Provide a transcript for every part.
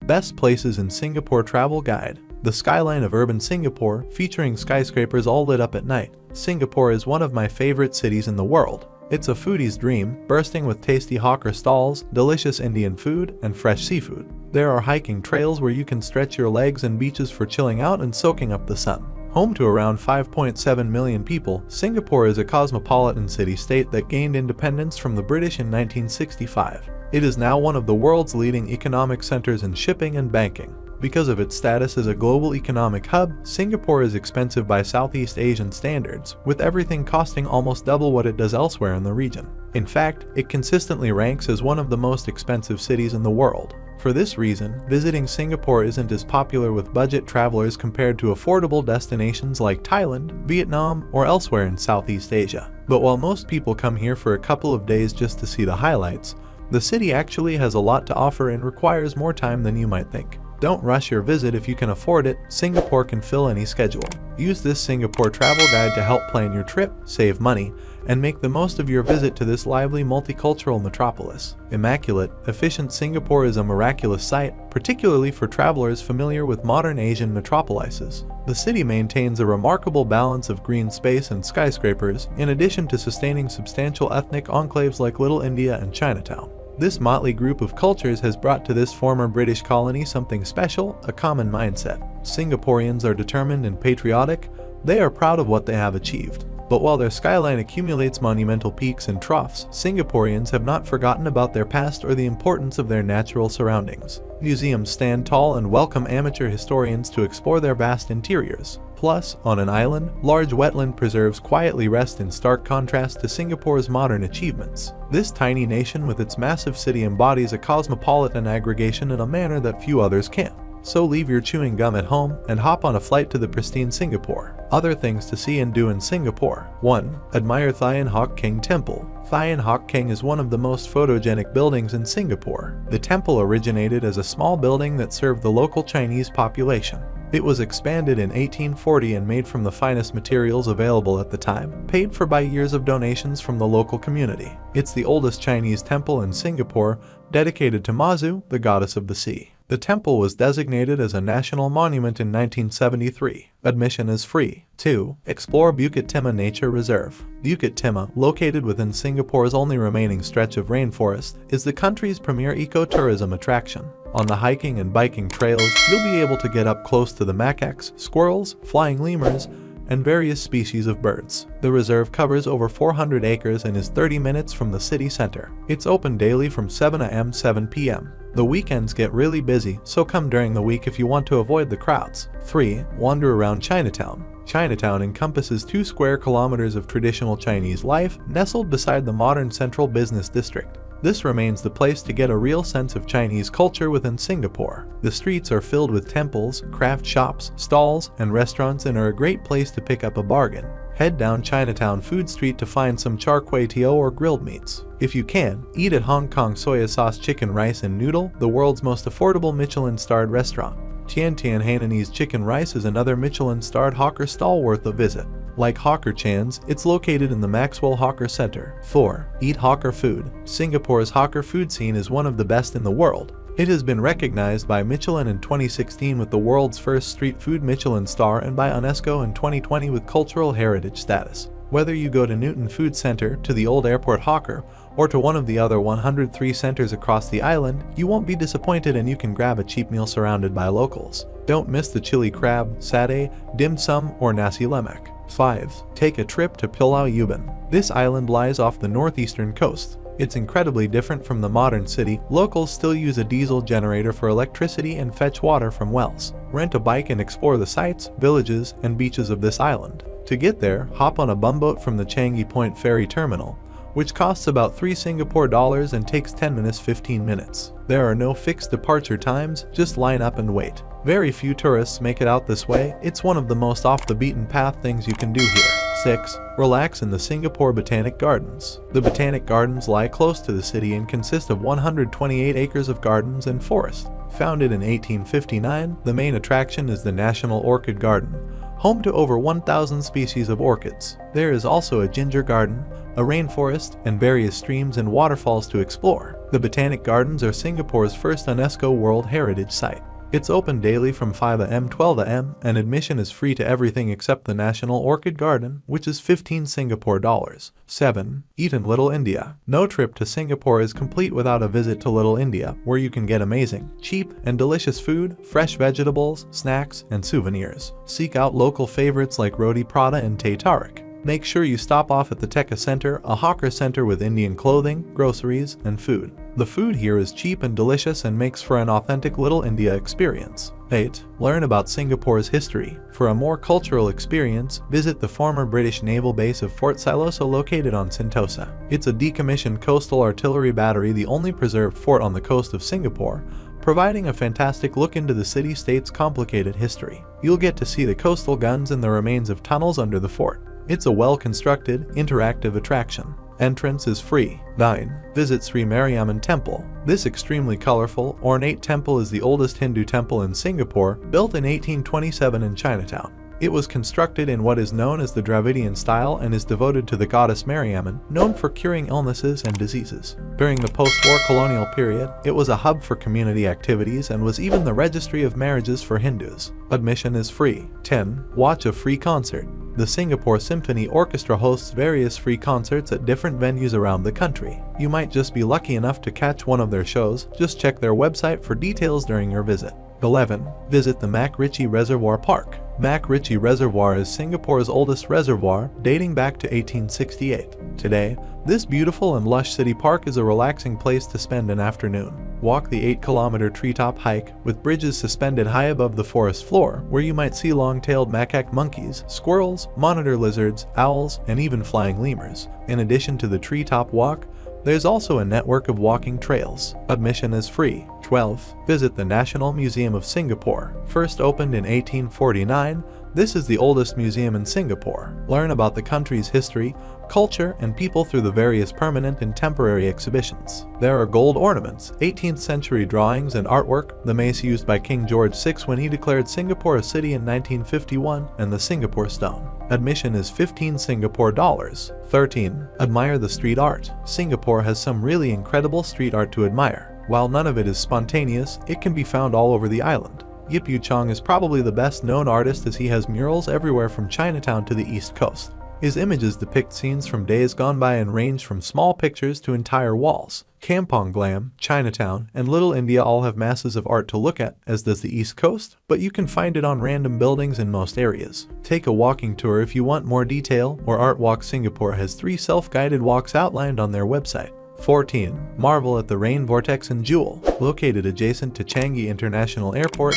Best Places in Singapore Travel Guide. The skyline of urban Singapore, featuring skyscrapers all lit up at night. Singapore is one of my favorite cities in the world. It's a foodie's dream, bursting with tasty hawker stalls, delicious Indian food, and fresh seafood. There are hiking trails where you can stretch your legs and beaches for chilling out and soaking up the sun. Home to around 5.7 million people, Singapore is a cosmopolitan city-state that gained independence from the British in 1965. It is now one of the world's leading economic centers in shipping and banking. Because of its status as a global economic hub, Singapore is expensive by Southeast Asian standards, with everything costing almost double what it does elsewhere in the region. In fact, it consistently ranks as one of the most expensive cities in the world. For this reason, visiting Singapore isn't as popular with budget travelers compared to affordable destinations like Thailand, Vietnam, or elsewhere in Southeast Asia. But while most people come here for a couple of days just to see the highlights, the city actually has a lot to offer and requires more time than you might think. Don't rush your visit if you can afford it. Singapore can fill any schedule. Use this Singapore travel guide to help plan your trip, save money, and make the most of your visit to this lively multicultural metropolis. Immaculate, efficient Singapore is a miraculous sight, particularly for travelers familiar with modern Asian metropolises. The city maintains a remarkable balance of green space and skyscrapers, in addition to sustaining substantial ethnic enclaves like Little India and Chinatown. This motley group of cultures has brought to this former British colony something special, a common mindset. Singaporeans are determined and patriotic. They are proud of what they have achieved. But while their skyline accumulates monumental peaks and troughs, Singaporeans have not forgotten about their past or the importance of their natural surroundings. Museums stand tall and welcome amateur historians to explore their vast interiors. Plus, on an island, large wetland preserves quietly rest in stark contrast to Singapore's modern achievements. This tiny nation with its massive city embodies a cosmopolitan aggregation in a manner that few others can. So leave your chewing gum at home and hop on a flight to the pristine Singapore. Other things to see and do in Singapore. 1. Admire Thian Hock Keng Temple. Thian Hock Keng is one of the most photogenic buildings in Singapore. The temple originated as a small building that served the local Chinese population. It was expanded in 1840 and made from the finest materials available at the time, paid for by years of donations from the local community. It's the oldest Chinese temple in Singapore, dedicated to Mazu, the goddess of the sea. The temple was designated as a national monument in 1973. Admission is free. 2. Explore Bukit Timah Nature Reserve. Bukit Timah, located within Singapore's only remaining stretch of rainforest, is the country's premier ecotourism attraction. On the hiking and biking trails, you'll be able to get up close to the macaques, squirrels, flying lemurs, and various species of birds. The reserve covers over 400 acres and is 30 minutes from the city center. It's open daily from 7 a.m. to 7 p.m. The weekends get really busy, so come during the week if you want to avoid the crowds. 3. Wander around Chinatown. Chinatown encompasses 2 square kilometers of traditional Chinese life, nestled beside the modern central business district. This remains the place to get a real sense of Chinese culture within Singapore. The streets are filled with temples, craft shops, stalls, and restaurants and are a great place to pick up a bargain. Head down Chinatown Food Street to find some char kway teow or grilled meats. If you can, eat at Hong Kong Soya Sauce Chicken Rice and Noodle, the world's most affordable Michelin-starred restaurant. Tian Tian Hainanese Chicken Rice is another Michelin-starred hawker stall worth a visit. Like Hawker Chan's, it's located in the Maxwell Hawker Center. 4. Eat hawker food. Singapore's hawker food scene is one of the best in the world. It has been recognized by Michelin in 2016 with the world's first street food Michelin star and by UNESCO in 2020 with cultural heritage status. Whether you go to Newton Food Center, to the old airport hawker, or to one of the other 103 centers across the island, you won't be disappointed and you can grab a cheap meal surrounded by locals. Don't miss the chili crab, satay, dim sum, or nasi lemak. 5. Take a trip to Pulau Ubin. This island lies off the northeastern coast. It's incredibly different from the modern city. Locals still use a diesel generator for electricity and fetch water from wells. Rent a bike and explore the sights, villages, and beaches of this island. To get there, hop on a bumboat from the Changi Point Ferry Terminal, which costs about 3 Singapore dollars and takes 10 minutes 15 minutes. There are no fixed departure times, just line up and wait. Very few tourists make it out this way. It's one of the most off-the-beaten-path things you can do here. 6. Relax in the Singapore Botanic Gardens. The Botanic Gardens lie close to the city and consist of 128 acres of gardens and forest. Founded in 1859, the main attraction is the National Orchid Garden, home to over 1,000 species of orchids. There is also a ginger garden, a rainforest, and various streams and waterfalls to explore. The Botanic Gardens are Singapore's first UNESCO World Heritage Site. It's open daily from 5 am to 12 am, and admission is free to everything except the National Orchid Garden, which is 15 Singapore dollars. 7. Eat in Little India. No trip to Singapore is complete without a visit to Little India, where you can get amazing, cheap, and delicious food, fresh vegetables, snacks, and souvenirs. Seek out local favorites like roti prata and teh tarik. Make sure you stop off at the Tekka Center, a hawker center with Indian clothing, groceries, and food. The food here is cheap and delicious and makes for an authentic Little India experience. 8. Learn about Singapore's history. For a more cultural experience, visit the former British naval base of Fort Siloso located on Sentosa. It's a decommissioned coastal artillery battery, the only preserved fort on the coast of Singapore, providing a fantastic look into the city-state's complicated history. You'll get to see the coastal guns and the remains of tunnels under the fort. It's a well-constructed, interactive attraction. Entrance is free. 9. Visit Sri Mariamman Temple. This extremely colorful, ornate temple is the oldest Hindu temple in Singapore, built in 1827 in Chinatown. It was constructed in what is known as the Dravidian style and is devoted to the goddess Mariamman, known for curing illnesses and diseases. During the post-war colonial period, it was a hub for community activities and was even the registry of marriages for Hindus. Admission is free. 10. Watch a free concert. The Singapore Symphony Orchestra hosts various free concerts at different venues around the country. You might just be lucky enough to catch one of their shows. Just check their website for details during your visit. 11. Visit the Mac Ritchie Reservoir Park. Mac Ritchie Reservoir is Singapore's oldest reservoir, dating back to 1868. Today, this beautiful and lush city park is a relaxing place to spend an afternoon. Walk the 8-kilometer treetop hike, with bridges suspended high above the forest floor, where you might see long-tailed macaque monkeys, squirrels, monitor lizards, owls, and even flying lemurs. In addition to the treetop walk, there's also a network of walking trails. Admission is free. 12. Visit the National Museum of Singapore. First opened in 1849, this is the oldest museum in Singapore. Learn about the country's history, culture, and people through the various permanent and temporary exhibitions. There are gold ornaments, 18th century drawings and artwork, the mace used by King George VI when he declared Singapore a city in 1951, and the Singapore Stone. Admission is 15 Singapore dollars. 13. Admire the street art. Singapore has some really incredible street art to admire. While none of it is spontaneous, it can be found all over the island. Yip Yu Chong is probably the best known artist, as he has murals everywhere from Chinatown to the East Coast. His images depict scenes from days gone by and range from small pictures to entire walls. Kampong Glam, Chinatown, and Little India all have masses of art to look at, as does the East Coast, but you can find it on random buildings in most areas. Take a walking tour if you want more detail, or Art Walk Singapore has 3 self-guided walks outlined on their website. 14. Marvel at the Rain Vortex in Jewel. Located adjacent to Changi International Airport,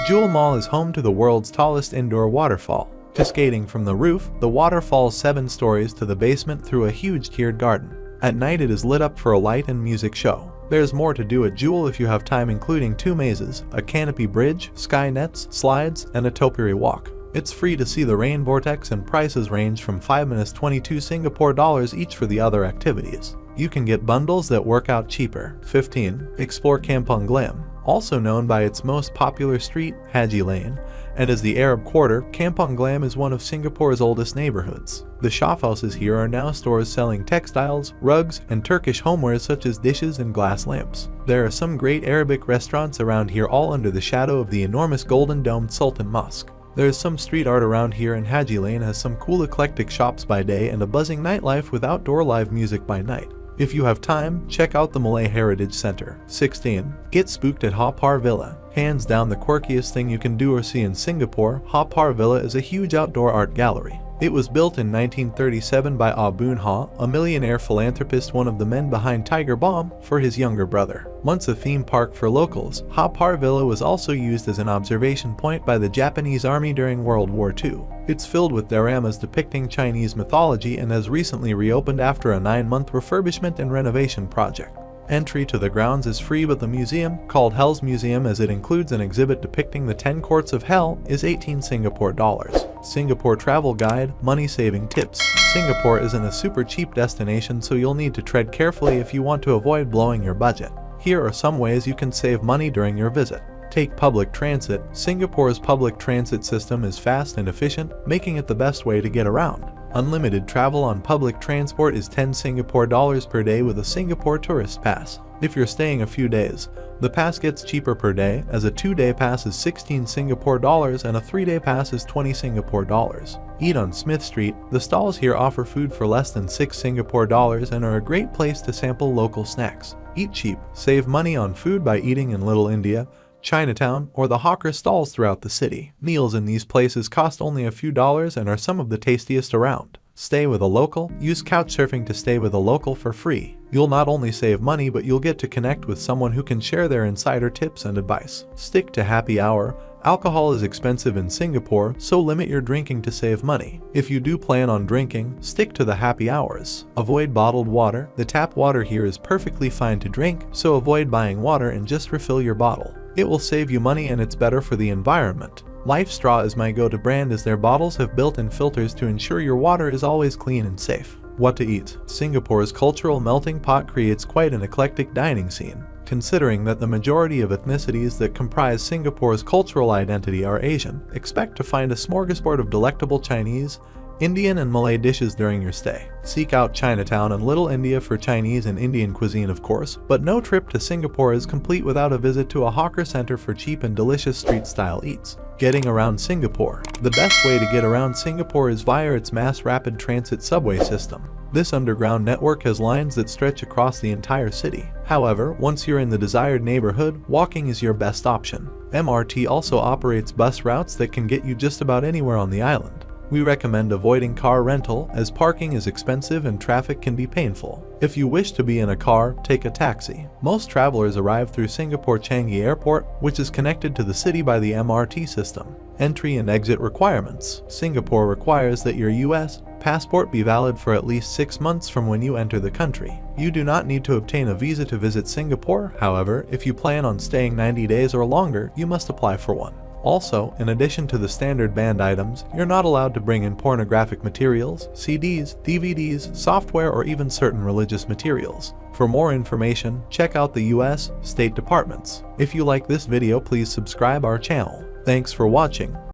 Jewel Mall is home to the world's tallest indoor waterfall. Cascading from the roof, the water falls 7 stories to the basement through a huge tiered garden. At night it is lit up for a light and music show. There's more to do at Jewel if you have time, including 2 mazes, a canopy bridge, sky nets, slides, and a topiary walk. It's free to see the rain vortex, and prices range from 5 minus 22 Singapore dollars each for the other activities. You can get bundles that work out cheaper. 15. Explore Kampong Glam. Also known by its most popular street, Haji Lane, and as the Arab Quarter, Kampong Glam is one of Singapore's oldest neighborhoods. The shophouses here are now stores selling textiles, rugs, and Turkish homewares such as dishes and glass lamps. There are some great Arabic restaurants around here, all under the shadow of the enormous golden-domed Sultan Mosque. There's some street art around here, and Haji Lane has some cool eclectic shops by day and a buzzing nightlife with outdoor live music by night. If you have time, check out the Malay Heritage Center. 16. Get spooked at Haw Par Villa. Hands down the quirkiest thing you can do or see in Singapore, Haw Par Villa is a huge outdoor art gallery. It was built in 1937 by Ah Boon Haw, a millionaire philanthropist, one of the men behind Tiger Bomb, for his younger brother. Once a theme park for locals, Haw Par Villa was also used as an observation point by the Japanese Army during World War II. It's filled with dioramas depicting Chinese mythology and has recently reopened after a 9-month refurbishment and renovation project. Entry to the grounds is free, but the museum, called Hell's Museum as it includes an exhibit depicting the 10 courts of hell, is 18 Singapore dollars. Singapore Travel Guide, Money-Saving Tips. Singapore isn't a super cheap destination, so you'll need to tread carefully if you want to avoid blowing your budget. Here are some ways you can save money during your visit. Take public transit. Singapore's public transit system is fast and efficient, making it the best way to get around. Unlimited travel on public transport is 10 Singapore dollars per day with a Singapore tourist pass. If you're staying a few days, the pass gets cheaper per day, as a 2-day pass is 16 Singapore dollars and a 3-day pass is 20 Singapore dollars. Eat on Smith Street. The stalls here offer food for less than 6 Singapore dollars and are a great place to sample local snacks. Eat cheap, save money on food by eating in Little India, Chinatown, or the hawker stalls throughout the city. Meals in these places cost only a few dollars and are some of the tastiest around. Stay with a local. Use Couchsurfing to stay with a local for free. You'll not only save money, but you'll get to connect with someone who can share their insider tips and advice. Stick to happy hour. Alcohol is expensive in Singapore, so limit your drinking to save money. If you do plan on drinking, stick to the happy hours. Avoid bottled water. The tap water here is perfectly fine to drink, so avoid buying water and just refill your bottle. It will save you money and it's better for the environment. Life Straw is my go-to brand, as their bottles have built-in filters to ensure your water is always clean and safe. What to eat? Singapore's cultural melting pot creates quite an eclectic dining scene. Considering that the majority of ethnicities that comprise Singapore's cultural identity are Asian, expect to find a smorgasbord of delectable Chinese, Indian and Malay dishes during your stay. Seek out Chinatown and Little India for Chinese and Indian cuisine, of course, but no trip to Singapore is complete without a visit to a hawker center for cheap and delicious street-style eats. Getting around Singapore. The best way to get around Singapore is via its mass rapid transit subway system. This underground network has lines that stretch across the entire city. However, once you're in the desired neighborhood, walking is your best option. MRT also operates bus routes that can get you just about anywhere on the island. We recommend avoiding car rental, as parking is expensive and traffic can be painful. If you wish to be in a car, take a taxi. Most travelers arrive through Singapore Changi Airport, which is connected to the city by the MRT system. Entry and exit requirements. Singapore requires that your US passport be valid for at least 6 months from when you enter the country. You do not need to obtain a visa to visit Singapore. However, if you plan on staying 90 days or longer, you must apply for one. Also, in addition to the standard banned items, you're not allowed to bring in pornographic materials, CDs, DVDs, software, or even certain religious materials. For more information, check out the US State Departments. If you like this video, please subscribe our channel. Thanks for watching.